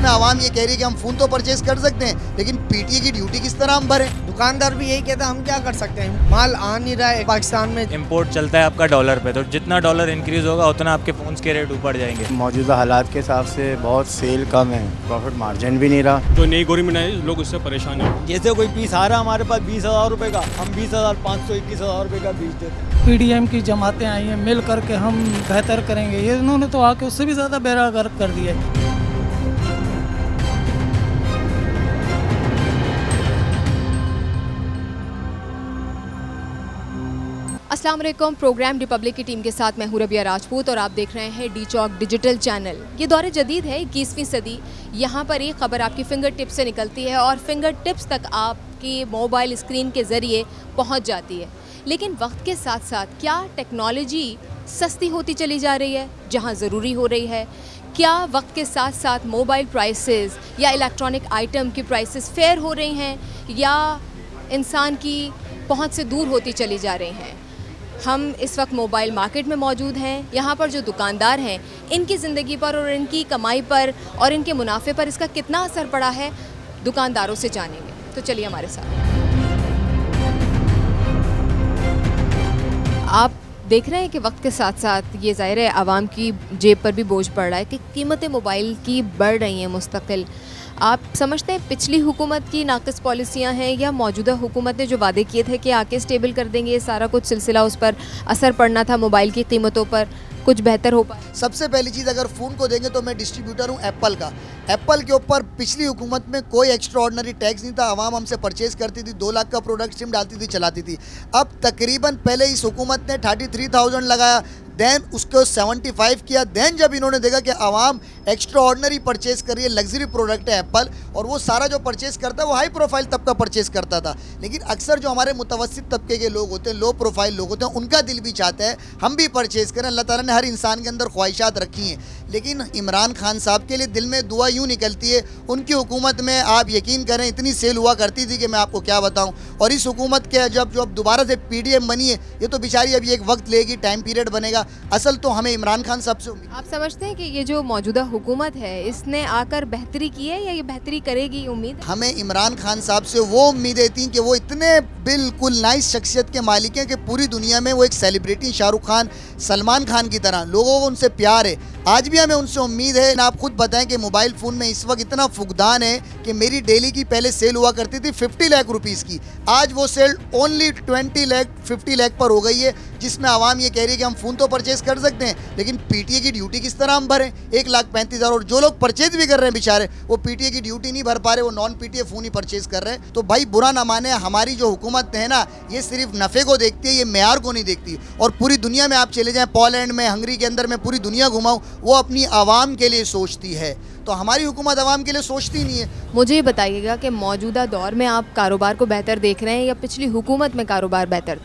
जिसमें आवाम ये कह रही है कि हम फ़ोन तो परचेज कर सकते हैं, लेकिन पीटीए की ड्यूटी किस तरह हम भरें। दुकानदार भी यही कहता है हम क्या कर सकते हैं, माल आ नहीं रहा है पाकिस्तान में। इंपोर्ट चलता है आपका डॉलर पे, तो जितना डॉलर इंक्रीज होगा उतना आपके फ़ोन्स के रेट ऊपर जाएंगे। मौजूदा हालात के हिसाब से बहुत सेल कम है, प्रॉफिट मार्जिन भी नहीं रहा। जो नई गवर्नमेंट आई लोग उससे परेशान हैं। जैसे कोई पीस आ रहा है हमारे पास 20,000 रुपये का, हम 20,500 21,000 रुपये का बीच देते हैं। पीडीएम की जमातें आई हैं, मिल करके हम बेहतर करेंगे, ये इन्होंने तो आके उससे भी ज़्यादा बेरागर्क कर दिया है। अस्सलाम वालेकुम। प्रोग्राम रिपब्लिक की टीम के साथ मैं हूं रबिया राजपूत और आप देख रहे हैं डी चौक डिजिटल चैनल। ये दौर जदीद है, 21वीं सदी। यहाँ पर एक ख़बर आपकी फिंगर टिप से निकलती है और फिंगर टिप्स तक आपकी मोबाइल स्क्रीन के ज़रिए पहुँच जाती है। लेकिन वक्त के साथ साथ क्या टेक्नोलॉजी सस्ती होती चली जा रही है जहाँ ज़रूरी हो रही है? क्या वक्त के साथ साथ मोबाइल प्राइसेस या इलेक्ट्रॉनिक आइटम की प्राइसेस फेयर हो रही हैं या इंसान की पहुँच से दूर होती चली जा रही हैं? हम इस वक्त मोबाइल मार्केट में मौजूद हैं। यहाँ पर जो दुकानदार हैं, इनकी ज़िंदगी पर और इनकी कमाई पर और इनके मुनाफे पर इसका कितना असर पड़ा है, दुकानदारों से जानेंगे। तो चलिए हमारे साथ। आप देख रहे हैं कि वक्त के साथ साथ ये ज़ाहिर है आवाम की जेब पर भी बोझ पड़ रहा है कि कीमतें मोबाइल की बढ़ रही हैं मुस्तकिल। आप समझते हैं पिछली हुकूमत की नाक़िस पॉलिसियां हैं या मौजूदा हुकूमत ने जो वादे किए थे कि आके स्टेबल कर देंगे ये सारा कुछ सिलसिला, उस पर असर पड़ना था मोबाइल की कीमतों पर, कुछ बेहतर हो पाए? सबसे पहली चीज़, अगर फ़ोन को देंगे तो मैं डिस्ट्रीब्यूटर हूँ एप्पल का। एप्पल के ऊपर पिछली हुकूमत में कोई एक्स्ट्रा ऑर्डनरी टैक्स नहीं था। आवाम हमसे परचेज़ करती थी, 2 लाख का प्रोडक्ट सिम डालती थी, चलाती थी। अब तकरीबन पहले इस हुकूमत ने 33,000 लगाया, दैन उसको 75 किया। दैन जब इन्होंने देखा कि आवाम एक्स्ट्रा ऑर्डनरी परचेज़ कर रही है, लग्जरी प्रोडक्ट है एप्पल, और वो सारा जो परचेज़ करता है वो हाई प्रोफाइल तबका परचेज़ करता था। लेकिन अक्सर जो हमारे मुतवस्सित तबके के लोग होते हैं, लो प्रोफाइल लोग होते हैं, उनका दिल भी चाहता है हम भी परचेज़ करें। अल्लाह ताला ने हर इंसान के अंदर ख्वाहिशात रखी हैं, लेकिन इमरान खान साहब के लिए दिल में दुआ यूँ निकलती है। उनकी हुकूमत में आप यकीन करें इतनी सेल हुआ करती थी कि मैं आपको क्या बताऊँ। और इस हुकूमत के जब दोबारा से पीडीएम बनी है, ये तो बेचारी अभी एक वक्त लेगी, टाइम पीरियड बनेगा। असल तो हमें इमरान खान साहब से उम्मीद। आप समझते हैं कि ये जो मौजूदा हुकूमत है इसने आकर बेहतरी की है या ये बेहतरी करेगी? उम्मीद हमें इमरान खान साहब से वो उम्मीदें थी कि वो इतने बिल्कुल नाइस शख्सियत के मालिक हैं कि पूरी दुनिया में वो एक सेलिब्रिटी, शाहरुख खान, सलमान खान की तरह लोगों को उनसे प्यार है। आज भी हमें उनसे उम्मीद है। आप खुद बताएं कि मोबाइल फ़ोन में इस वक्त इतना फुकदान है कि मेरी डेली की पहले सेल हुआ करती थी 50 लाख रुपीज़ की, आज वो सेल ओनली 20 लाख 50 लाख पर हो गई है, जिसमें आवाम ये कह रही है कि हम फ़ोन तो परचेज़ कर सकते हैं, लेकिन पीटीए की ड्यूटी किस तरह हम भरें? 1,35,000। और जो लोग परचेज भी कर रहे हैं बेचारे, वो पीटीए की ड्यूटी नहीं भर पा रहे, वो नॉन पीटीए फ़ोन ही परचेज़ कर रहे हैं। तो भाई बुरा ना माने, हमारी जो हुकूमत है ना, ये सिर्फ नफ़े को देखती है, ये मेयार को नहीं देखती। और पूरी दुनिया में आप चले जाएँ, पोलैंड में, हंगरी के अंदर में पूरी दुनिया घुमाऊँ, वो अपनी आवाम के लिए सोचती है। तो हमारी हुकूमत आवाम के लिए सोचती नहीं है। मुझे ये बताइएगा कि मौजूदा दौर में आप कारोबार को बेहतर देख रहे हैं या पिछली हुकूमत में कारोबार बेहतर?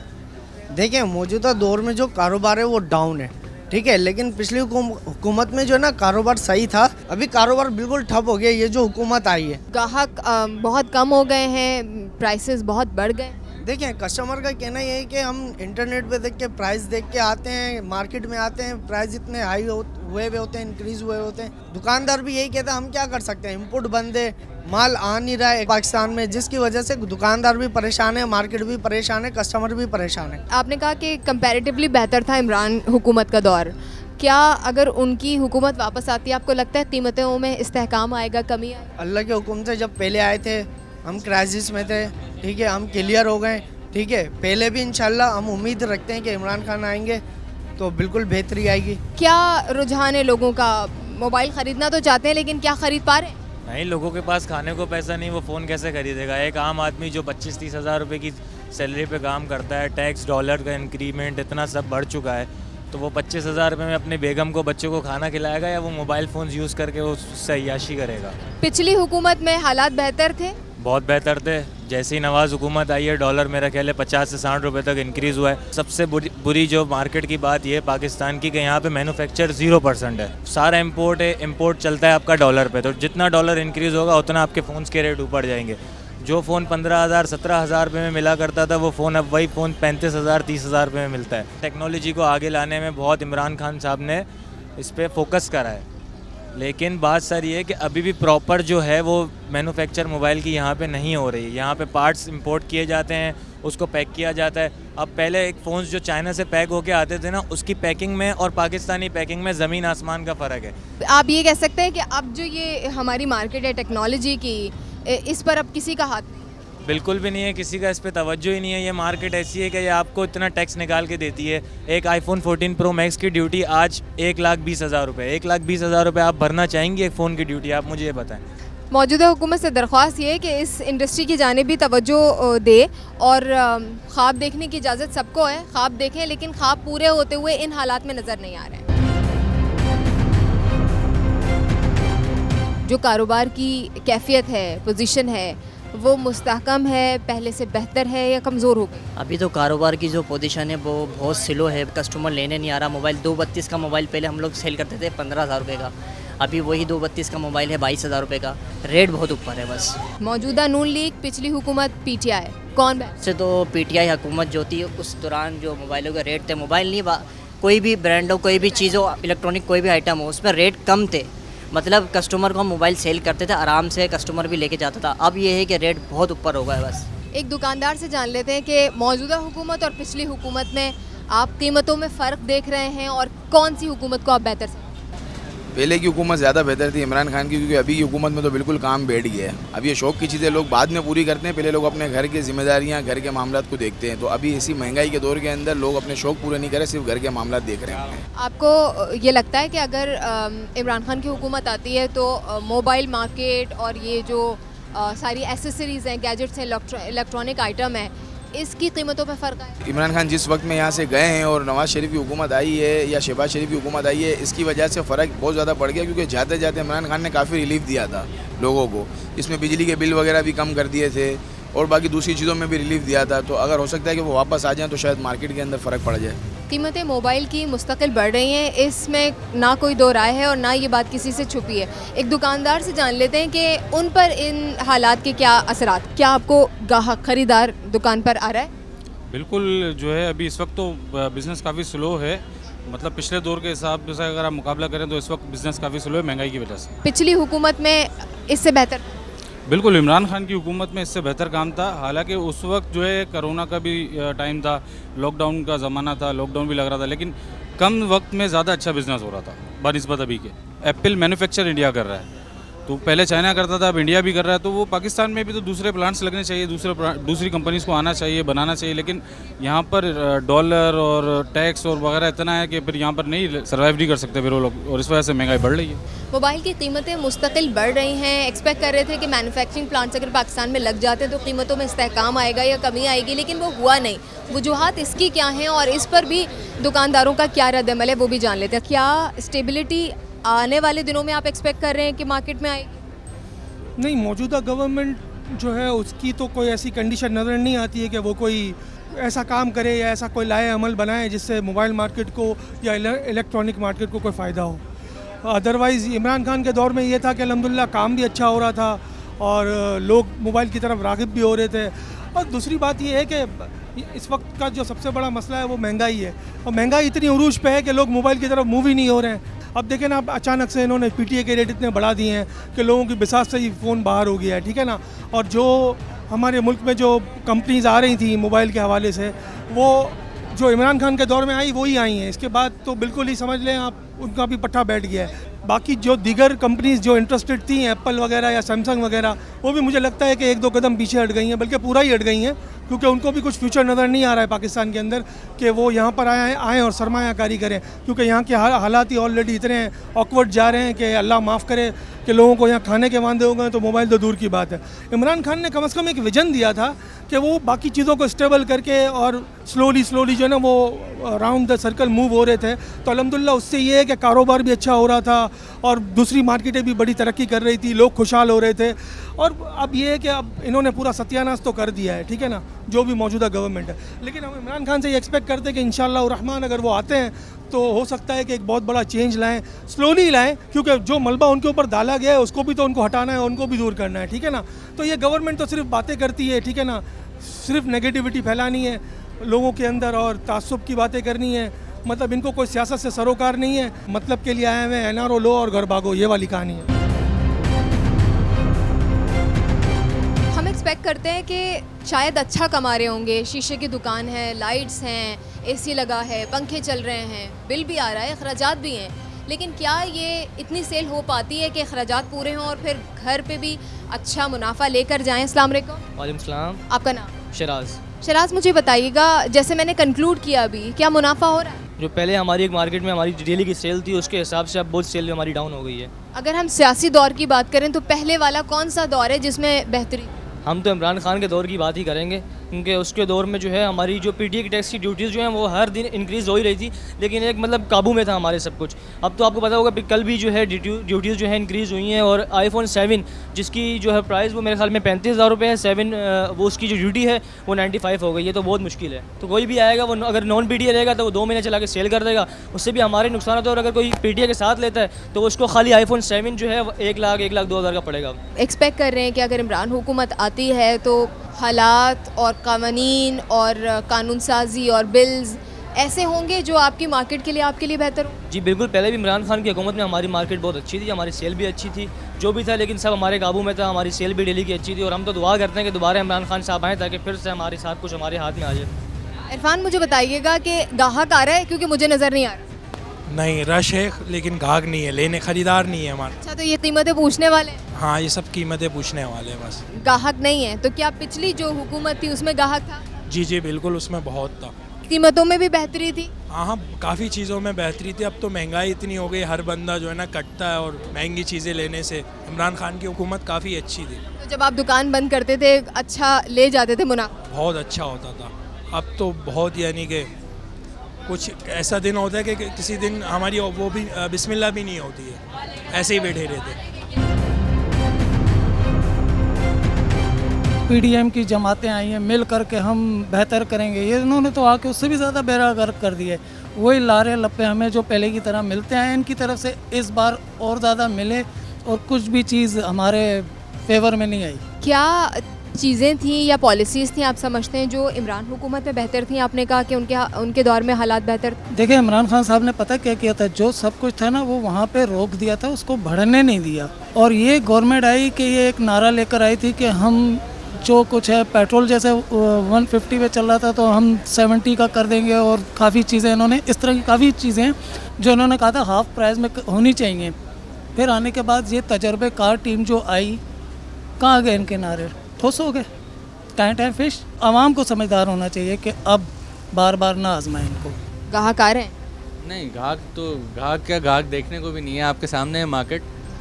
देखिए, मौजूदा दौर में जो कारोबार है वो डाउन है, ठीक है, लेकिन पिछली हुकूमत में जो है ना कारोबार सही था। अभी कारोबार बिल्कुल ठप हो गया, ये जो हुकूमत आई है। ग्राहक बहुत कम हो गए हैं, प्राइसेस बहुत बढ़ गए। देखिए, कस्टमर का कहना ये है कि हम इंटरनेट पे देख के प्राइस देख के आते हैं, मार्केट में आते हैं, प्राइस इतने हाई हुए होते हैं, इंक्रीज़ हुए होते हैं। दुकानदार भी यही कहता है हम क्या कर सकते हैं, इंपोर्ट बंद है, माल आ नहीं रहा है पाकिस्तान में, जिसकी वजह से दुकानदार भी परेशान है, मार्केट भी परेशान है, कस्टमर भी परेशान है। आपने कहा कि कंपैरेटिवली बेहतर था इमरान हुकूमत का दौर। क्या अगर उनकी हुकूमत वापस आती है, आपको लगता है कीमतों में इस्तेहकाम आएगा, कमी आएगी? अल्लाह के हुक्म से जब पहले आए थे हम क्राइसिस में थे, ठीक है, हम क्लियर हो गए, ठीक है। पहले भी इंशाल्लाह हम उम्मीद रखते हैं कि इमरान खान आएंगे तो बिल्कुल बेहतरी आएगी। क्या रुझान है लोगों का? मोबाइल ख़रीदना तो चाहते हैं लेकिन क्या ख़रीद पा रहे हैं? नहीं, लोगों के पास खाने को पैसा नहीं, वो फ़ोन कैसे खरीदेगा? एक आम आदमी जो 25-30 हज़ार रुपये की सैलरी पे काम करता है, टैक्स, डॉलर का इंक्रीमेंट इतना सब बढ़ चुका है, तो वो 25,000 रुपये में अपने बेगम को, बच्चों को खाना खिलाएगा या वो मोबाइल फ़ोन यूज़ करके वो उससे अय्याशी करेगा? पिछली हुकूमत में हालात बेहतर थे? बहुत बेहतर थे। जैसे ही नवाज़ हुकूमत आई है, डॉलर मेरा ख्याल है 50 से 60 रुपये तक इंक्रीज़ हुआ है। सबसे बुरी जो मार्केट की बात ये है पाकिस्तान की कि यहाँ पे मैन्युफैक्चर 0% है, सारा इंपोर्ट है। इंपोर्ट चलता है आपका डॉलर पे, तो जितना डॉलर इंक्रीज़ होगा उतना आपके फ़ोन्स के रेट ऊपर जाएंगे। जो फ़ोन 15,000 17,000 रुपये में मिला करता था, वो फ़ोन अब वही फ़ोन 35,000 30,000 रुपये में मिलता है। टेक्नोलॉजी को आगे लाने में बहुत इमरान खान साहब ने इस पर फोकस करा है। लेकिन बात सर ये है कि अभी भी प्रॉपर जो है वो मैन्युफैक्चर मोबाइल की यहाँ पे नहीं हो रही है। यहाँ पे पार्ट्स इंपोर्ट किए जाते हैं, उसको पैक किया जाता है। अब पहले एक फ़ोन्स जो चाइना से पैक होके आते थे ना, उसकी पैकिंग में और पाकिस्तानी पैकिंग में ज़मीन आसमान का फ़र्क है। आप ये कह सकते हैं कि अब जो ये हमारी मार्केट है टेक्नोलॉजी की, इस पर अब किसी का हाथ नहीं? बिल्कुल भी नहीं है, किसी का इस पे तवज्जो ही नहीं है। ये मार्केट ऐसी है कि ये आपको इतना टैक्स निकाल के देती है। एक आईफोन 14 प्रो मैक्स की ड्यूटी आज 1,20,000 रुपये। 1,20,000 रुपये आप भरना चाहेंगे एक फ़ोन की ड्यूटी? आप मुझे ये बताएं। मौजूदा हुकूमत से दरख्वास्त ये है कि इस इंडस्ट्री की जानिब भी तवज्जो दे और ख्वाब देखने की इजाज़त सबको है, ख्वाब देखें, लेकिन ख्वाब पूरे होते हुए इन हालात में नज़र नहीं आ रहे हैं। जो कारोबार की कैफियत है, पोजीशन है, वो मुस्तहकम है, पहले से बेहतर है या कमज़ोर हो गई? अभी तो कारोबार की जो पोजीशन है वो बहुत स्लो है, कस्टमर लेने नहीं आ रहा। मोबाइल 232 का मोबाइल पहले हम लोग सेल करते थे 15,000 रुपये का, अभी वही 232 का मोबाइल है 22,000 रुपये का। रेट बहुत ऊपर है बस। मौजूदा नून लीग, पिछली हुकूमत PTI, कौन बेहतर? से तो PTI हुकूमत जो थी उस दौरान जो मोबाइलों के रेट थे, मोबाइल नहीं कोई भी ब्रांड हो, कोई भी चीज़ हो, इलेक्ट्रॉनिक कोई भी आइटम हो, उसमें रेट कम थे। मतलब कस्टमर को हम मोबाइल सेल करते थे, आराम से कस्टमर भी लेके जाता था। अब ये है कि रेट बहुत ऊपर हो गया है बस। एक दुकानदार से जान लेते हैं कि मौजूदा हुकूमत और पिछली हुकूमत में आप कीमतों में फ़र्क देख रहे हैं और कौन सी हुकूमत को आप बेहतर समझते हैं? पहले की हुकूमत ज़्यादा बेहतर थी इमरान खान की, क्योंकि अभी की हुकूमत में तो बिल्कुल काम बैठ गया है। अब ये शौक़ की चीज़ें लोग बाद में पूरी करते हैं, पहले लोग अपने घर की जिम्मेदारियां, घर के मामलात को देखते हैं। तो अभी इसी महंगाई के दौर के अंदर लोग अपने शौक़ पूरे नहीं करें, सिर्फ घर के मामलात देख रहे हैं। आपको ये लगता है कि अगर इमरान खान की हुकूमत आती है तो मोबाइल मार्केट और ये जो सारी एसेसरीज़ हैं, गैजेट्स हैं, इलेक्ट्रॉनिक आइटम है, इसकी कीमतों में फ़र्क आया? इमरान खान जिस वक्त में यहाँ से गए हैं और नवाज़ शरीफ की हुकूमत आई है या शहबाज शरीफ की हुकूमत आई है, इसकी वजह से फ़र्क बहुत ज़्यादा पड़ गया। क्योंकि जाते जाते इमरान खान ने काफ़ी रिलीफ दिया था लोगों को, इसमें बिजली के बिल वगैरह भी कम कर दिए थे और बाकी दूसरी चीज़ों में भी रिलीफ दिया था। तो अगर हो सकता है कि वो वापस आ जाएँ तो शायद मार्केट के अंदर फ़र्क पड़ जाए। कीमतें मोबाइल की मुस्तकिल बढ़ रही हैं, इसमें ना कोई दो राय है और ना ये बात किसी से छुपी है। एक दुकानदार से जान लेते हैं कि उन पर इन हालात के क्या असरात, क्या आपको ग्राहक खरीदार दुकान पर आ रहा है? बिल्कुल जो है अभी इस वक्त तो बिज़नेस काफ़ी स्लो है। मतलब पिछले दौर के हिसाब से अगर आप मुकाबला करें तो इस वक्त बिज़नेस काफ़ी स्लो है महंगाई की वजह से। पिछली हुकूमत में इससे बेहतर? बिल्कुल इमरान खान की हुकूमत में इससे बेहतर काम था। हालांकि उस वक्त जो है कोरोना का भी टाइम था, लॉकडाउन का ज़माना था, लॉकडाउन भी लग रहा था, लेकिन कम वक्त में ज़्यादा अच्छा बिज़नेस हो रहा था बनिस्बत अभी के। एप्पल मैन्युफैक्चर इंडिया कर रहा है, तो पहले चाइना करता था, अब इंडिया भी कर रहा है। तो वो पाकिस्तान में भी तो दूसरे प्लांट्स लगने चाहिए, दूसरी कंपनीज़ को आना चाहिए, बनाना चाहिए। लेकिन यहाँ पर डॉलर और टैक्स और वगैरह इतना है कि फिर यहाँ पर नहीं सर्वाइव नहीं कर सकते फिर वो लोग, और इस वजह से महंगाई बढ़ रही है। मोबाइल की कीमतें मुस्तकिल बढ़ रही हैं। एक्सपेक्ट कर रहे थे कि मैन्युफैक्चरिंग प्लांट्स अगर पाकिस्तान में लग जाते हैं तो कीमतों में इस्तेहकाम आएगा या कमी आएगी, लेकिन वो हुआ नहीं। वजूहात इसकी क्या हैं और इस पर भी दुकानदारों का क्या रद्द-ए-अमल है वो भी जान लेते हैं। क्या स्टेबिलिटी आने वाले दिनों में आप एक्सपेक्ट कर रहे हैं कि मार्केट में आएगी? नहीं, मौजूदा गवर्नमेंट जो है उसकी तो कोई ऐसी कंडीशन नज़र नहीं आती है कि वो कोई ऐसा काम करे या ऐसा कोई लाए अमल बनाए जिससे मोबाइल मार्केट को या इलेक्ट्रॉनिक मार्केट को कोई फ़ायदा हो। अदरवाइज़ इमरान खान के दौर में ये था कि अल्हम्दुलिल्लाह काम भी अच्छा हो रहा था और लोग मोबाइल की तरफ राग़िब भी हो रहे थे। और दूसरी बात ये है कि इस वक्त का जो सबसे बड़ा मसला है वो महंगाई है, और महंगाई इतनी उरूज पे है कि लोग मोबाइल की तरफ मूव ही नहीं हो रहे हैं। अब देखें ना, अब अचानक से इन्होंने PTA के रेट इतने बढ़ा दिए हैं कि लोगों की बिसात से ही फ़ोन बाहर हो गया है, ठीक है ना। और जो हमारे मुल्क में जो कंपनीज़ आ रही थी मोबाइल के हवाले से, वो जो इमरान खान के दौर में आई वही आई हैं। इसके बाद तो बिल्कुल ही समझ लें आप, उनका भी पट्टा बैठ गया है। बाकी जो दीगर कंपनीज़ जो इंटरेस्टेड थी, एप्पल वगैरह या सैमसंग वगैरह, वो भी मुझे लगता है कि एक दो कदम पीछे हट गई हैं, बल्कि पूरा ही हट गई हैं, क्योंकि उनको भी कुछ फ्यूचर नज़र नहीं आ रहा है पाकिस्तान के अंदर कि वो यहाँ पर आएँ और सरमायाकारी करें। क्योंकि यहाँ के हालात ही ऑलरेडी इतने ऑकवर्ड जा रहे हैं कि अल्लाह माफ़ करे कि लोगों को यहाँ खाने के वांदे हो गए, तो मोबाइल तो दूर की बात है। इमरान खान ने कम से कम एक विजन दिया था कि वो बाकी चीज़ों को स्टेबल करके और स्लोली जो है ना वो राउंड द सर्कल मूव हो रहे थे। तो अल्हम्दुलिल्लाह उससे ये है कि कारोबार भी अच्छा हो रहा था और दूसरी मार्केटें भी बड़ी तरक्की कर रही थी, लोग खुशहाल हो रहे थे। और अब ये है कि अब इन्होंने पूरा सत्यानाश तो कर दिया है, ठीक है ना, जो भी मौजूदा गवर्नमेंट है। लेकिन हम इमरान खान से ये एक्सपेक्ट करते हैं कि इंशाअल्लाह रहमान अगर वो आते हैं तो हो सकता है कि एक बहुत बड़ा चेंज लाएं, स्लोली लाएं, क्योंकि जो मलबा उनके ऊपर डाला गया है उसको भी तो उनको हटाना है, उनको भी दूर करना है, ठीक है ना। तो ये गवर्नमेंट तो सिर्फ बातें करती है, ठीक है ना, सिर्फ नेगेटिविटी फैलानी है लोगों के अंदर और तासुब की बातें करनी है। मतलब इनको कोई सियासत से सरोकार नहीं है, मतलब के लिए आए हुए हैं, NRO लो और घर भागो, ये वाली कहानी है। हम एक्सपेक्ट करते हैं कि शायद अच्छा कमा रहे होंगे, शीशे की दुकान है, लाइट्स हैं, AC लगा है, पंखे चल रहे हैं, बिल भी आ रहा है, अखराजात भी हैं, लेकिन क्या ये इतनी सेल हो पाती है कि अखराजात पूरे हों और फिर घर पे भी अच्छा मुनाफा लेकर जाएं? अस्सलाम वालेकुम। वालेकुम सलाम। आपका नाम? शराज। शराज, मुझे बताइएगा, जैसे मैंने कंक्लूड किया अभी, क्या मुनाफा हो रहा है? जो पहले हमारी एक मार्केट में हमारी डेली की सेल थी, उसके हिसाब से अब बहुत सेल हमारी डाउन हो गई है। अगर हम सियासी दौर की बात करें तो पहले वाला कौन सा दौर है जिसमें बेहतरी? हम तो इमरान खान के दौर की बात ही करेंगे, क्योंकि उसके दौर में जो है हमारी जो PTA की टैक्स की ड्यूटीज़ जो हैं वो हर दिन इंक्रीज़ हो ही रही थी, लेकिन एक मतलब काबू में था हमारे सब कुछ। अब तो आपको पता होगा कि कल भी जो है ड्यूटीज़ जो है इंक्रीज़ हुई हैं, और iPhone 7 जिसकी जो है प्राइस वो मेरे ख्याल में 35,000 रुपये है, 7 वो उसकी जो ड्यूटी है वो 95 हो गई है, तो बहुत मुश्किल है। तो कोई भी आएगा वो अगर नॉन PTA रहेगा तो वो 2 महीने चला के सेल कर देगा, उससे भी हमारे नुकसान होता है। और अगर कोई PTA के साथ लेता है तो उसको खाली iPhone 7 जो है 1,02,000 का पड़ेगा। एक्सपेक्ट कर रहे हैं कि अगर इमरान हुकूमत आती है तो हालात और कानून और कानून साजी और बिल्स ऐसे होंगे जो आपकी मार्केट के लिए आपके लिए बेहतर हो? जी बिल्कुल, पहले भी इमरान खान की हुकूमत में हमारी मार्केट बहुत अच्छी थी, हमारी सेल भी अच्छी थी, जो भी था, लेकिन सब हमारे काबू में था, हमारी सेल भी डेली की अच्छी थी। और हम तो दुआ करते हैं कि दोबारा इमरान खान साहब आएँ ताकि फिर से हमारे साथ कुछ हमारे हाथ में आ जाए। इरफान, मुझे बताइएगा कि गाहक आ रहा है, क्योंकि मुझे नज़र नहीं आ रहा। नहीं, रश है लेकिन गाहक नहीं है, लेने खरीदार नहीं है हमारे। अच्छा, तो ये कीमतें पूछने वाले हैं? हाँ, ये सब कीमतें पूछने वाले हैं बस। गाहक नहीं है तो क्या पिछली जो हुकूमत थी उसमें गाहक था? जी जी बिल्कुल, उसमें बहुत था। कीमतों में भी बेहतरी थी? हाँ, काफ़ी चीज़ों में बेहतरी थी। अब तो महंगाई इतनी हो गई, हर बंदा जो है ना कटता है, और महंगी चीज़ें लेने से इमरान खान की हुकूमत काफ़ी अच्छी थी। तो जब आप दुकान बंद करते थे अच्छा ले जाते थे मुनाफा? बहुत अच्छा होता था। अब तो बहुत, यानी कि कुछ ऐसा दिन होता है कि किसी दिन हमारी वो भी बिस्मिल्लाह भी नहीं होती है, ऐसे ही बैठे रहते। PDM की जमातें आई हैं, मिल करके हम बेहतर करेंगे, ये इन्होंने तो आके उससे भी ज़्यादा बेड़ा गर्क कर दिया है। वही लारे लप्पे हमें जो पहले की तरह मिलते हैं, इनकी तरफ से इस बार और ज़्यादा मिले, और कुछ भी चीज़ हमारे फेवर में नहीं आई। क्या चीज़ें थी या पॉलिसीज़ थी आप समझते हैं जो इमरान हुकूमत में बेहतर थी? आपने कहा कि उनके दौर में हालात बेहतर। देखिए, इमरान खान साहब ने पता क्या किया था, जो सब कुछ था ना वो वहाँ पे रोक दिया था, उसको बढ़ने नहीं दिया। और ये गवर्नमेंट आई कि ये एक नारा लेकर आई थी कि हम जो कुछ है पेट्रोल जैसे 150 पे चल रहा था तो हम 70 का कर देंगे, और काफ़ी चीज़ें इन्होंने इस तरह की काफ़ी चीज़ें जो इन्होंने कहा था हाफ प्राइस में होनी चाहिए। फिर आने के बाद ये तजर्बेकार टीम जो आई, कहाँ गए इनके नारे? ठोस हो गए, टाइम फिश। आवाम को समझदार होना चाहिए कि अब बार बार ना आजमाएं इनको। गाहक आ रहे हैं? नहीं, गाहक क्या, गाहक देखने को भी नहीं है। आपके सामने है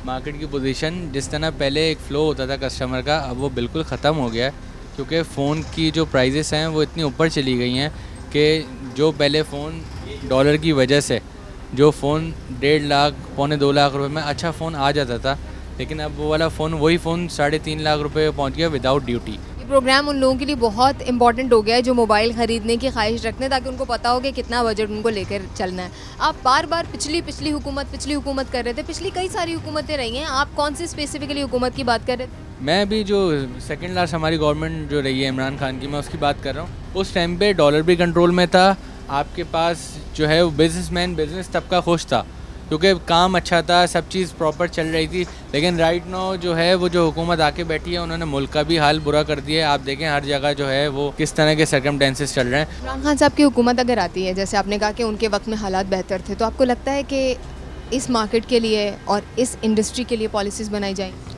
मार्केट की पोजीशन। जिस तरह पहले एक फ़्लो होता था कस्टमर का, अब वो बिल्कुल ख़त्म हो गया है, क्योंकि फ़ोन की जो प्राइजेस हैं वो इतनी ऊपर चली गई हैं कि जो पहले फ़ोन डॉलर की वजह से जो फ़ोन 1.5 लाख पौने 2 लाख रुपए में अच्छा फ़ोन आ जाता था, लेकिन अब वो वाला फ़ोन, वही फ़ोन 3.5 लाख रुपए पहुंच गया विदाउट ड्यूटी। ये प्रोग्राम उन लोगों के लिए बहुत इंपॉर्टेंट हो गया है जो मोबाइल ख़रीदने की ख्वाहिश रखते हैं, ताकि उनको पता हो कि कितना बजट उनको लेकर चलना है। आप बार बार पिछली हुकूमत कर रहे थे, पिछली कई सारी हुकूमतें रही हैं, आप कौन सी स्पेसिफिकली हुकूमत की बात कर रहे थे? मैं भी जो सेकेंड लास्ट हमारी गवर्नमेंट जो रही है इमरान खान की, मैं उसकी बात कर रहा हूँ। उस टाइम पे डॉलर भी कंट्रोल में था, आपके पास जो है वो बिज़नेस तबका खुश था, क्योंकि काम अच्छा था, सब चीज़ प्रॉपर चल रही थी। लेकिन राइट नाउ जो है वो जो हुकूमत आके बैठी है, उन्होंने मुल्क का भी हाल बुरा कर दिया है। आप देखें हर जगह जो है वो किस तरह के सर्कमस्टेंसेस चल रहे हैं। इमरान खान साहब की हुकूमत अगर आती है, जैसे आपने कहा कि उनके वक्त में हालात बेहतर थे, तो आपको लगता है कि इस मार्केट के लिए और इस इंडस्ट्री के लिए पॉलिसीज़ बनाई जाएंगी?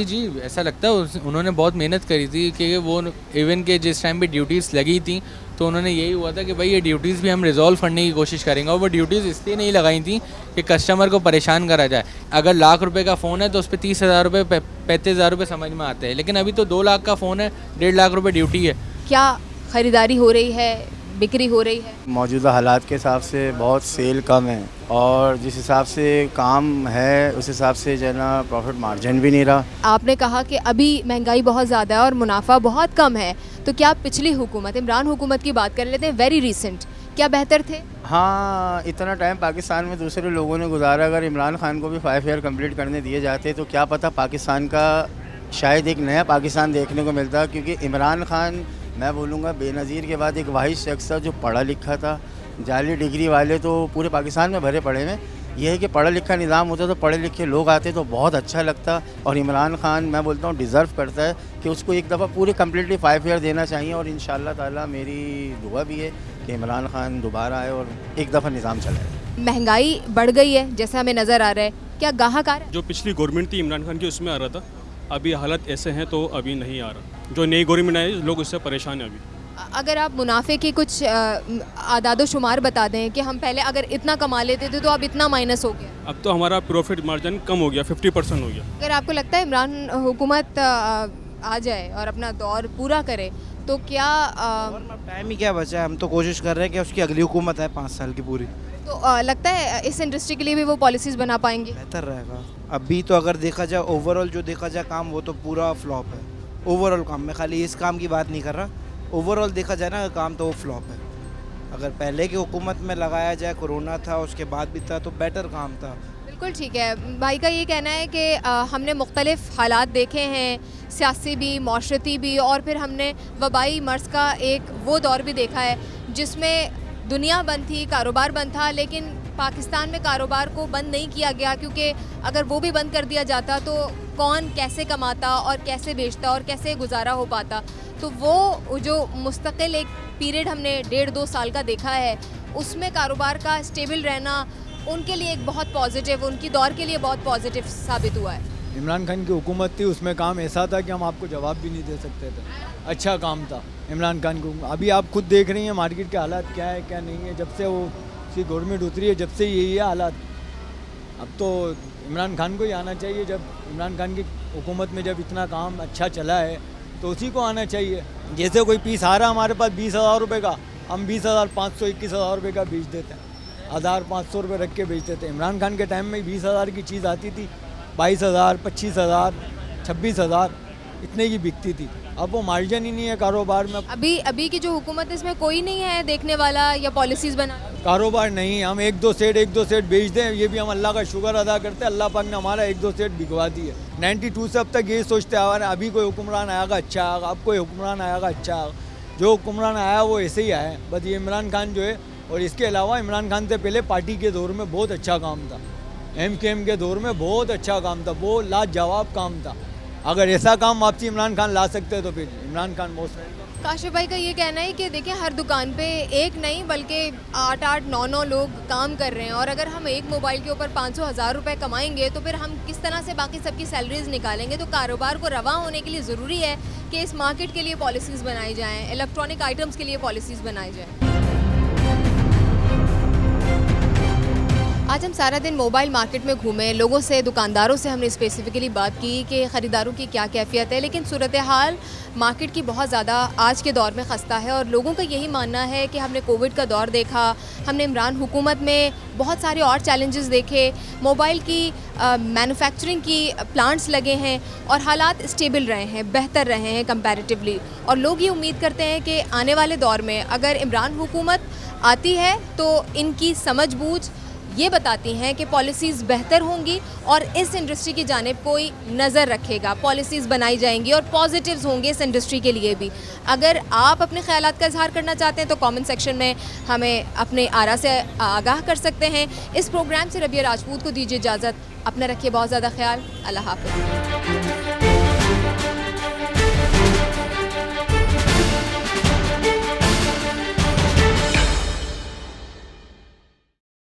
जी, ऐसा लगता है। उन्होंने बहुत मेहनत करी थी कि वो इवन के जिस टाइम पे ड्यूटीज़ लगी थी तो उन्होंने यही हुआ था कि भाई ये ड्यूटीज़ भी हम रिजॉल्व करने की कोशिश करेंगे। और वो ड्यूटीज़ इसलिए नहीं लगाई थी कि कस्टमर को परेशान करा जाए। अगर लाख रुपए का फ़ोन है तो उस पर 30,000 रुपये 35,000 रुपये समझ में आते हैं, लेकिन अभी तो 2 लाख का फ़ोन है, 1.5 लाख रुपये ड्यूटी है। क्या ख़रीदारी हो रही है, बिक्री हो रही है? मौजूदा हालात के हिसाब से बहुत सेल कम है, और जिस हिसाब से काम है उस हिसाब से जो है ना प्रॉफिट मार्जिन भी नहीं रहा। आपने कहा कि अभी महंगाई बहुत ज़्यादा है और मुनाफा बहुत कम है, तो क्या पिछली हुकूमत, इमरान हुकूमत की बात कर लेते हैं, वेरी रिसेंट, क्या बेहतर थे? हाँ, इतना टाइम पाकिस्तान में दूसरे लोगों ने गुजारा, अगर इमरान खान को भी 5 ईयर कंप्लीट करने दिए जाते तो क्या पता पाकिस्तान का शायद एक नया पाकिस्तान देखने को मिलता। क्योंकि इमरान खान, मैं बोलूँगा, बेनज़ीर के बाद एक वाहिद शख्स था जो पढ़ा लिखा था, जाली डिग्री वाले तो पूरे पाकिस्तान में भरे पड़े हैं। यह है कि पढ़ा लिखा निज़ाम होता तो पढ़े लिखे लोग आते तो बहुत अच्छा लगता। और इमरान खान मैं बोलता हूँ डिज़र्व करता है कि उसको एक दफ़ा पूरे कम्प्लीटली 5 ईयर देना चाहिए। और इंशाअल्लाह ताला मेरी दुआ भी है कि इमरान खान दोबारा आए और एक दफ़ा निज़ाम चलाए। महंगाई बढ़ गई है जैसे हमें नज़र आ रहा है, क्या गाहक आ रहा है? जो पिछली गवर्नमेंट थी इमरान खान की उसमें आ रहा था, अभी हालत ऐसे हैं तो अभी नहीं आ रहा। जो नई गवर्नमेंट आई लोग उससे परेशान हैं अभी। अगर आप मुनाफे की कुछ आदादो शुमार बता दें कि हम पहले अगर इतना कमा लेते थे तो अब इतना माइनस हो गया, अब तो हमारा प्रॉफिट मार्जिन कम हो गया, 50% हो गया। अगर आपको लगता है इमरान हुकूमत आ जाए और अपना दौर पूरा करे तो क्या टाइम ही क्या बचा है, हम तो कोशिश कर रहे हैं कि उसकी अगली हुकूमत है 5 साल की पूरी, तो लगता है इस इंडस्ट्री के लिए भी वो पॉलिसीज़ बना पाएंगे? बेहतर रहेगा। अभी तो अगर देखा जाए ओवरऑल जो देखा जाए काम वो तो पूरा फ्लॉप है। ओवरऑल काम, मैं खाली इस काम की बात नहीं कर रहा, ओवरऑल देखा जाए ना काम तो वो फ्लॉप है। अगर पहले की हुकूमत में लगाया जाए, कोरोना था उसके बाद भी था तो बेटर काम था। बिल्कुल ठीक है। भाई का ये कहना है कि हमने मुख्तलिफ हालात देखे हैं, सियासी भी, माशरती भी, और फिर हमने वबाई मर्ज़ का एक वो दौर भी देखा है जिसमें दुनिया बंद थी, कारोबार बंद था, लेकिन पाकिस्तान में कारोबार को बंद नहीं किया गया क्योंकि अगर वो भी बंद कर दिया जाता तो कौन कैसे कमाता और कैसे बेचता और कैसे गुजारा हो पाता। तो वो जो मुस्तकिल एक पीरियड हमने 1.5-2 साल का देखा है उसमें कारोबार का स्टेबल रहना उनके लिए एक बहुत पॉजिटिव, उनकी दौर के लिए बहुत पॉजिटिव साबित हुआ है। इमरान खान की हुकूमत थी, उसमें काम ऐसा था कि हम आपको जवाब भी नहीं दे सकते थे। अच्छा काम था इमरान खान की। अभी आप खुद देख रही हैं मार्केट के हालात क्या है क्या नहीं है। जब से वो उसकी गवर्नमेंट उतरी है जब से यही है हालात। अब तो इमरान खान को ही आना चाहिए। जब इमरान खान की हुकूमत में जब इतना काम अच्छा चला है तो उसी को आना चाहिए। जैसे कोई पीस आ रहा हमारे पास 20,000 रुपये का, हम 20,500 21,000 रुपये का बेच देते हैं, 1,500 रुपये रख के बेच देते हैं। इमरान खान के टाइम में 20,000 की चीज़ आती थी 22,000, 25,000, 26,000 इतने की बिकती थी। अब वो मार्जिन ही नहीं है कारोबार में। अभी की जो हुकूमत है इसमें कोई नहीं है देखने वाला या पॉलिसीज़ बना कारोबार नहीं। हम एक दो सेट बेच दें, ये भी हम अल्लाह का शुक्र अदा करते हैं। अल्लाह पाक ने हमारा 1-2 सेट बिकवा दी है। 92 से अब तक यही सोचते आ रहे हैं अभी कोई हुक्मरान आएगा अच्छा आएगा, अब कोई हुक्मरान आएगा अच्छा आएगा। जो हुक्मरान आया वो ऐसे ही आया। बस ये इमरान खान जो है, और इसके अलावा इमरान खान से पहले पार्टी के दौर में बहुत अच्छा काम था, MKM के दौर में बहुत अच्छा काम था, वो लाजवाब काम था। अगर ऐसा काम वापसी इमरान खान ला सकते हैं तो फिर इमरान खान मोस्ट। काशिफ भाई का ये कहना है कि देखिए हर दुकान पे एक नहीं बल्कि 8-8, 9-9 लोग काम कर रहे हैं, और अगर हम एक मोबाइल के ऊपर 500,000 रुपये कमाएंगे तो फिर हम किस तरह से बाकी सबकी सैलरीज निकालेंगे। तो कारोबार को रवा होने के लिए ज़रूरी है कि इस मार्केट के लिए पॉलिसीज़ बनाई जाएँ, इलेक्ट्रॉनिक आइटम्स के लिए पॉलिसीज़ बनाई जाएँ। आज हम सारा दिन मोबाइल मार्केट में घूमे, लोगों से, दुकानदारों से हमने स्पेसिफिकली बात की कि ख़रीदारों की क्या कैफियत है, लेकिन सूरत हाल मार्केट की बहुत ज़्यादा आज के दौर में खस्ता है। और लोगों का यही मानना है कि हमने कोविड का दौर देखा, हमने इमरान हुकूमत में बहुत सारे और चैलेंजेस देखे, मोबाइल की मैन्युफैक्चरिंग की प्लांट्स लगे हैं और हालात स्टेबल रहे हैं, बेहतर रहे हैं कंपैरेटिवली। और लोग ये उम्मीद करते हैं कि आने वाले दौर में अगर इमरान हुकूमत आती है तो इनकी समझ बूझ ये बताती हैं कि पॉलिसीज़ बेहतर होंगी और इस इंडस्ट्री की जानिब कोई नज़र रखेगा, पॉलिसीज़ बनाई जाएंगी और पॉजिटिव्स होंगे इस इंडस्ट्री के लिए भी। अगर आप अपने ख्यालात का इजहार करना चाहते हैं तो कमेंट सेक्शन में हमें अपने आरा से आगाह कर सकते हैं। इस प्रोग्राम से रबिया राजपूत को दीजिए इजाज़त। अपना रखिए बहुत ज़्यादा ख्याल। अल्लाह हाफ़िज़।